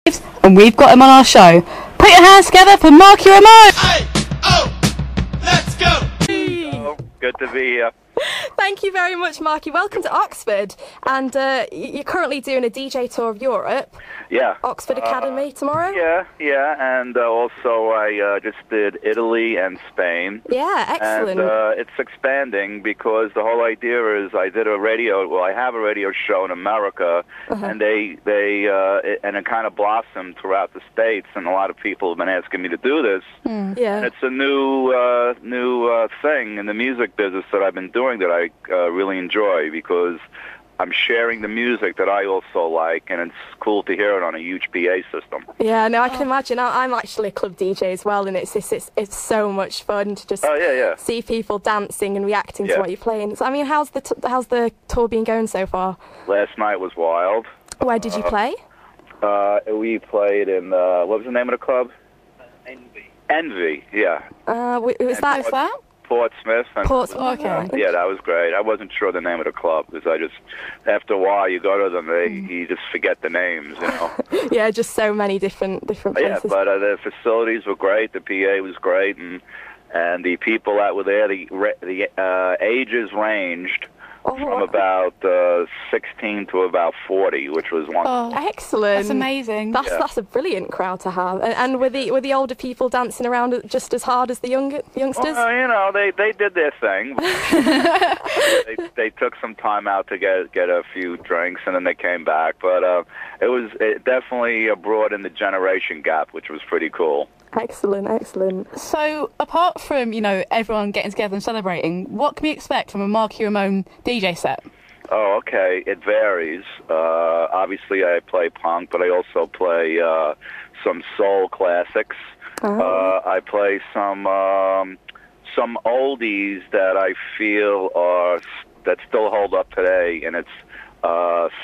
And we've got him on our show. Put your hands together for Marky Ramone! Hey, oh, let's go! Oh, good to be here. Thank you very much, Marky. Welcome to Oxford. And you're currently doing a DJ tour of Europe. Yeah. Oxford Academy tomorrow? Yeah, and also I just did Italy and Spain. Yeah, excellent. And it's expanding because the whole idea is I have a radio show in America, and and it kind of blossomed throughout the States, and a lot of people have been asking me to do this. Yeah. And it's a new thing in the music business that I've been doing that I really enjoy because I'm sharing the music that I also like, and it's cool to hear it on a huge PA system. Yeah, no, I can imagine. I'm actually a club DJ as well, and it's so much fun to just see people dancing and reacting to what you're playing. So, I mean, how's the tour been going so far? Last night was wild. Where did you play? We played in what was the name of the club? Envy. Yeah. Was that? Portsmouth. Portsmouth, okay. Yeah, that was great. I wasn't sure the name of the club because after a while you go to them, you just forget the names, you know. Yeah, just so many different places. Yeah, but the facilities were great. The PA was great, and the people that were there, the ages ranged from about 16 to about 40, which was wonderful. Oh, excellent! That's amazing. That's a brilliant crowd to have. And were the older people dancing around just as hard as the youngsters? Well, you know, they did their thing. they took some time out to get a few drinks, and then they came back. But it definitely brought in the generation gap, which was pretty cool. Excellent. So, apart from, everyone getting together and celebrating, what can we expect from a Marky Ramone DJ set? Oh, okay. It varies. Obviously, I play punk, but I also play some soul classics. I play some oldies that I feel that still hold up today, and it's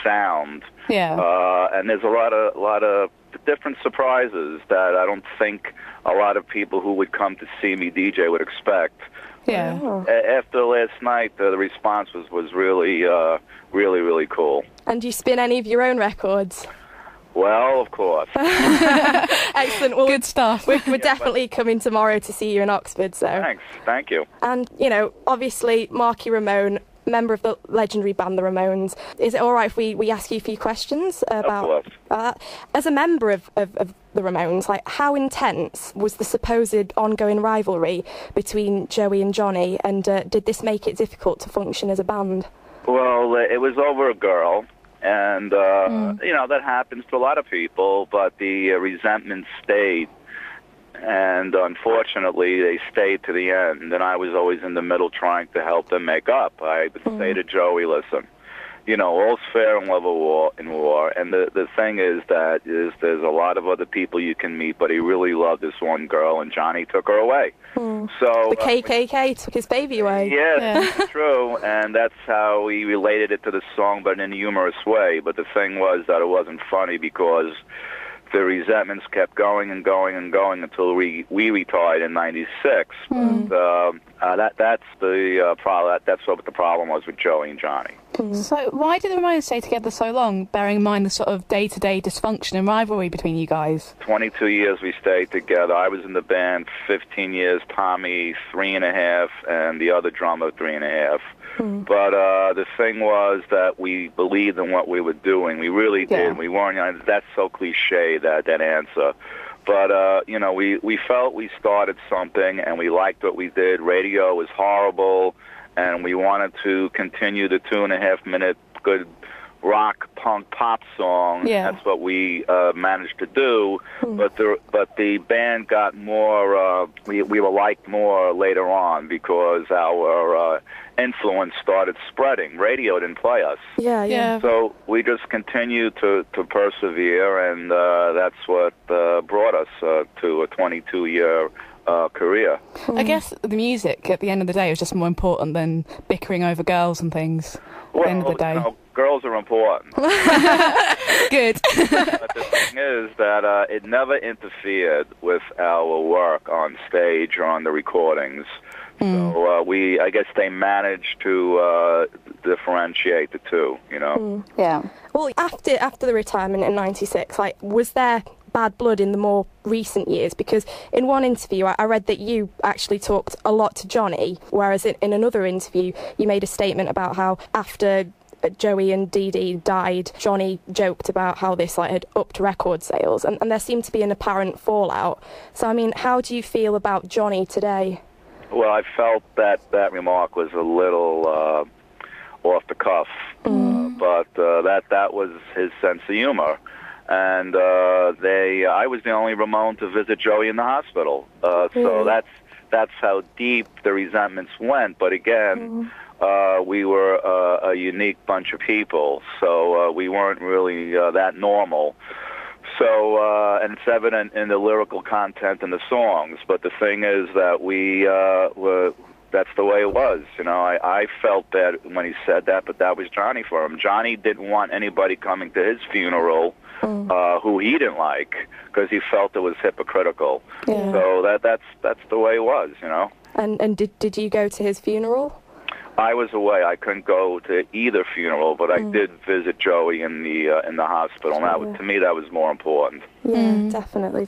sound. Yeah. And there's a lot of different surprises that I don't think a lot of people who would come to see me DJ would expect. Yeah. After last night, the response was really, really cool. And do you spin any of your own records? Well, of course. Excellent. Well, good stuff. We're definitely coming tomorrow to see you in Oxford. So. Thanks. Thank you. And obviously, Marky Ramone, member of the legendary band the Ramones. Is it all right if we ask you a few questions about as a member of the Ramones? Like, how intense was the supposed ongoing rivalry between Joey and Johnny, and did this make it difficult to function as a band? Well, it was over a girl, and that happens to a lot of people, but the resentment stayed. And unfortunately, they stayed to the end, and I was always in the middle trying to help them make up. I would say to Joey, listen, all's fair in love in war, and the thing is that there's a lot of other people you can meet, but he really loved this one girl, and Johnny took her away. So the KKK took his baby away. Yes, that's true, and that's how he related it to the song, but in a humorous way. But the thing was that it wasn't funny because the resentments kept going and going and going until we retired in '96. But that's the problem. That's what the problem was with Joey and Johnny. So why did the Ramones stay together so long, bearing in mind the sort of day-to-day dysfunction and rivalry between you guys? 22 years we stayed together. I was in the band 15 years, Tommy 3.5, and the other drummer 3.5. But the thing was that we believed in what we were doing. We really did. We weren't. That's so cliche, that answer. But we felt we started something, and we liked what we did. Radio was horrible, and we wanted to continue the 2.5-minute good rock, punk, pop song. Yeah. That's what we managed to do. But the band got more. We were liked more later on because our influence started spreading. Radio didn't play us. Yeah. So we just continued to persevere, and that's what brought us to a 22-year career. I guess the music at the end of the day was just more important than bickering over girls and things at the end of the day. girls are important. Good. But the thing is that it never interfered with our work on stage or on the recordings. So I guess they managed to differentiate the two, you know. Yeah. Well, after the retirement in '96, like, was there bad blood in the more recent years? Because in one interview I read that you actually talked a lot to Johnny, whereas in another interview you made a statement about how after Joey and Dee Dee died, Johnny joked about how this like had upped record sales, and there seemed to be an apparent fallout. So I mean, how do you feel about Johnny today? Well, I felt that remark was a little off the cuff, but that was his sense of humor. And I was the only Ramone to visit Joey in the hospital. So that's how deep the resentments went. But again, we were a unique bunch of people, so we weren't really that normal. So, and it's evident in the lyrical content in the songs. But the thing is that that's the way it was. You know, I felt that when he said that, but that was Johnny for him. Johnny didn't want anybody coming to his funeral who he didn't like, because he felt it was hypocritical. Yeah. So that's the way it was, you know. And did you go to his funeral? I was away. I couldn't go to either funeral, but I did visit Joey in the hospital, and to me that was more important. Yeah, definitely.